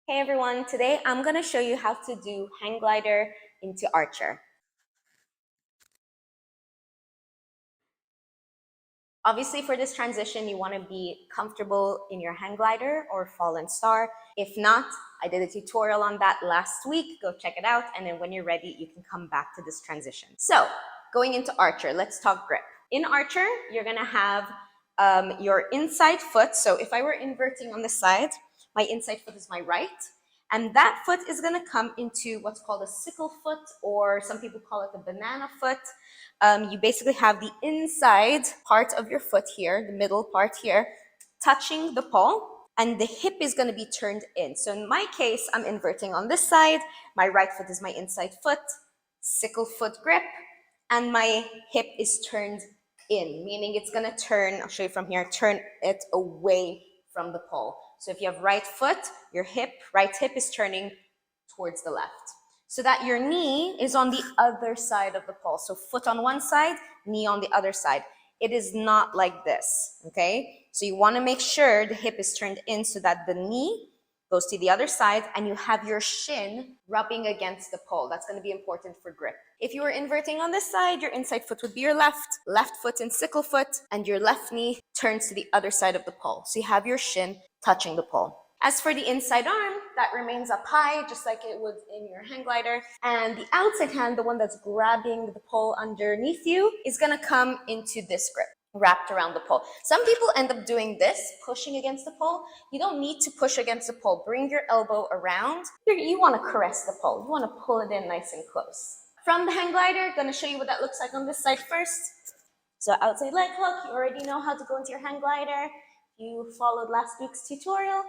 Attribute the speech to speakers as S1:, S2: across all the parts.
S1: Hey everyone, today I'm going to show you how to do hang glider into archer. Obviously for this transition, you want to be comfortable in your hang glider or fallen star. If not, I did a tutorial on that last week. Go check it out. And then when you're ready, you can come back to this transition. So going into archer, let's talk grip. In archer, you're going to have your inside foot. So if I were inverting on the side, my inside foot is my right. And that foot is going to come into what's called a sickle foot, or some people call it a banana foot. You basically have the inside part of your foot here, the middle part here, touching the pole, and the hip is going to be turned in. So in my case, I'm inverting on this side. My right foot is my inside foot, sickle foot grip, and my hip is turned in, meaning it's going to turn, I'll show you from here, turn it away from the pole. So if you have right foot, your right hip is turning towards the left, so that your knee is on the other side of the pole. So foot on one side, knee on the other side. It is not like this, okay? So you want to make sure the hip is turned in so that the knee goes to the other side and you have your shin rubbing against the pole. That's going to be important for grip. If you were inverting on this side, your inside foot would be your left foot in sickle foot, and your left knee turns to the other side of the pole. So you have your shin touching the pole. As for the inside arm, that remains up high, just like it would in your hang glider. And the outside hand, the one that's grabbing the pole underneath you, is going to come into this grip, wrapped around the pole. Some people end up doing this, pushing against the pole. You don't need to push against the pole. Bring your elbow around. You want to caress the pole. You want to pull it in nice and close. From the hang glider, I'm going to show you what that looks like on this side first. So outside leg hook, you already know how to go into your hang glider. You followed last week's tutorial.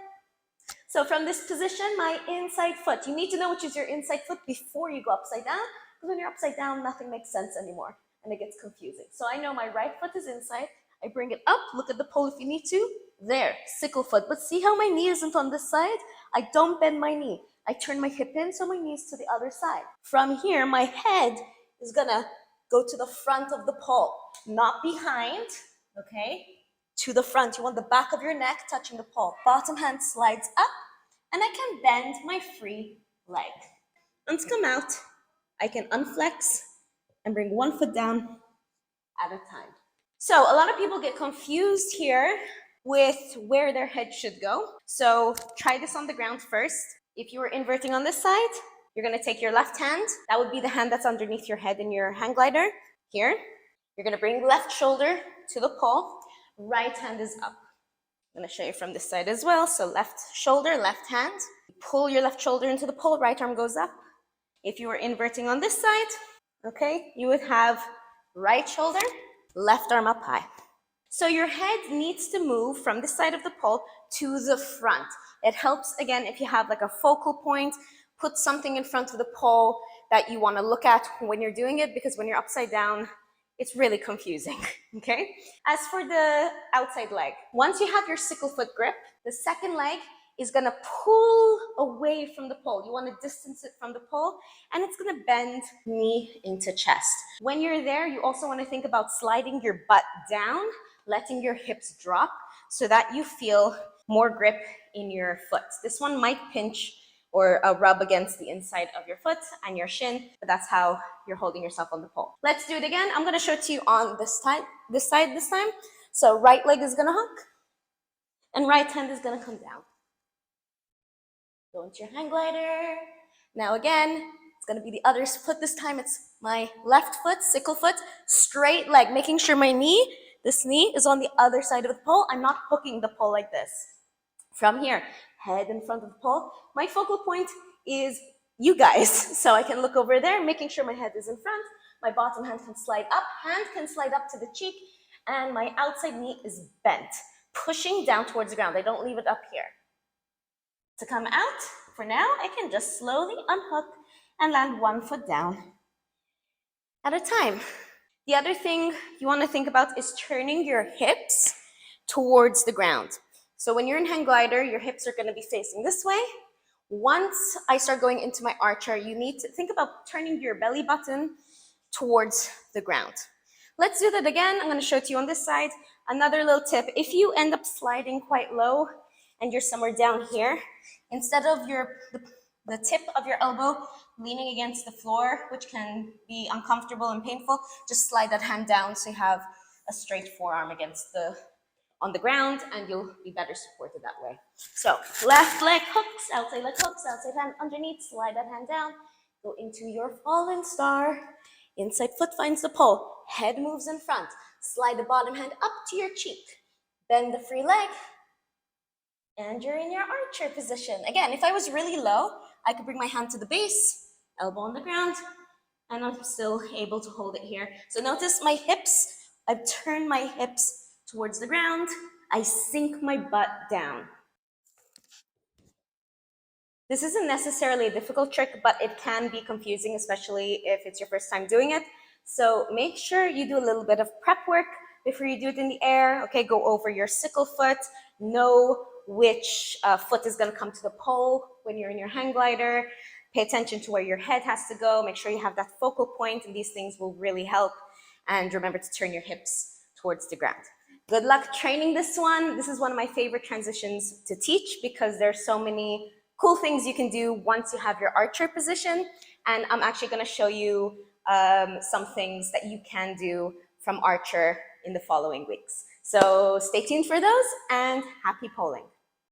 S1: So from this position, my inside foot, you need to know which is your inside foot before you go upside down, because when you're upside down, nothing makes sense anymore and it gets confusing. So I know my right foot is inside. I bring it up, look at the pole if you need to. There, sickle foot. But see how my knee isn't on this side? I don't bend my knee. I turn my hip in so my knee is to the other side. From here, my head is gonna go to the front of the pole, not behind, okay? To the front. You want the back of your neck touching the pole. Bottom hand slides up, and I can bend my free leg. Once come out, I can unflex and bring one foot down at a time. So a lot of people get confused here with where their head should go. So try this on the ground first. If you were inverting on this side, you're going to take your left hand. That would be the hand that's underneath your head in your hang glider. Here, you're going to bring left shoulder to the pole. Right hand is up. I'm going to show you from this side as well. So left shoulder, left hand. Pull your left shoulder into the pole, right arm goes up. If you were inverting on this side, okay, you would have right shoulder, left arm up high. So your head needs to move from this side of the pole to the front. It helps, again, if you have like a focal point, put something in front of the pole that you want to look at when you're doing it, because when you're upside down, it's really confusing, okay? As for the outside leg, once you have your sickle foot grip, the second leg is gonna pull away from the pole. You wanna distance it from the pole, and it's gonna bend knee into chest. When you're there, you also wanna think about sliding your butt down, letting your hips drop so that you feel more grip in your foot. This one might pinch or rub against the inside of your foot and your shin, but that's how you're holding yourself on the pole. Let's do it again. I'm gonna show it to you on this side this time. So right leg is gonna hook, and right hand is gonna come down. Go into your hang glider. Now again, it's gonna be the other foot this time. It's my left foot, sickle foot, straight leg, making sure my knee, this knee is on the other side of the pole. I'm not hooking the pole like this. From here, head in front of the pole. My focal point is you guys. So I can look over there, making sure my head is in front. My bottom hand can slide up, hand can slide up to the cheek, and my outside knee is bent, pushing down towards the ground. I don't leave it up here. To come out, for now, I can just slowly unhook and land one foot down at a time. The other thing you want to think about is turning your hips towards the ground. So when you're in hang glider, your hips are going to be facing this way. Once I start going into my archer, you need to think about turning your belly button towards the ground. Let's do that again. I'm going to show it to you on this side. Another little tip, if you end up sliding quite low and you're somewhere down here, Instead of the tip of your elbow leaning against the floor, which can be uncomfortable and painful, just slide that hand down so you have a straight forearm on the ground, and you'll be better supported that way. So left leg hooks, outside hand underneath, slide that hand down, go into your fallen star. Inside foot finds the pole, head moves in front, slide the bottom hand up to your cheek, bend the free leg, and you're in your archer position. Again, if I was really low, I could bring my hand to the base, elbow on the ground, and I'm still able to hold it here. So notice my hips, I've turned my hips towards the ground, I sink my butt down. This isn't necessarily a difficult trick, but it can be confusing, especially if it's your first time doing it. So make sure you do a little bit of prep work before you do it in the air. Okay, go over your sickle foot, know which foot is going to come to the pole when you're in your hang glider. Pay attention to where your head has to go. Make sure you have that focal point, and these things will really help. And remember to turn your hips towards the ground. Good luck training this one. This is one of my favorite transitions to teach because there's so many cool things you can do once you have your archer position. And I'm actually going to show you some things that you can do from archer in the following weeks. So stay tuned for those, and happy poling.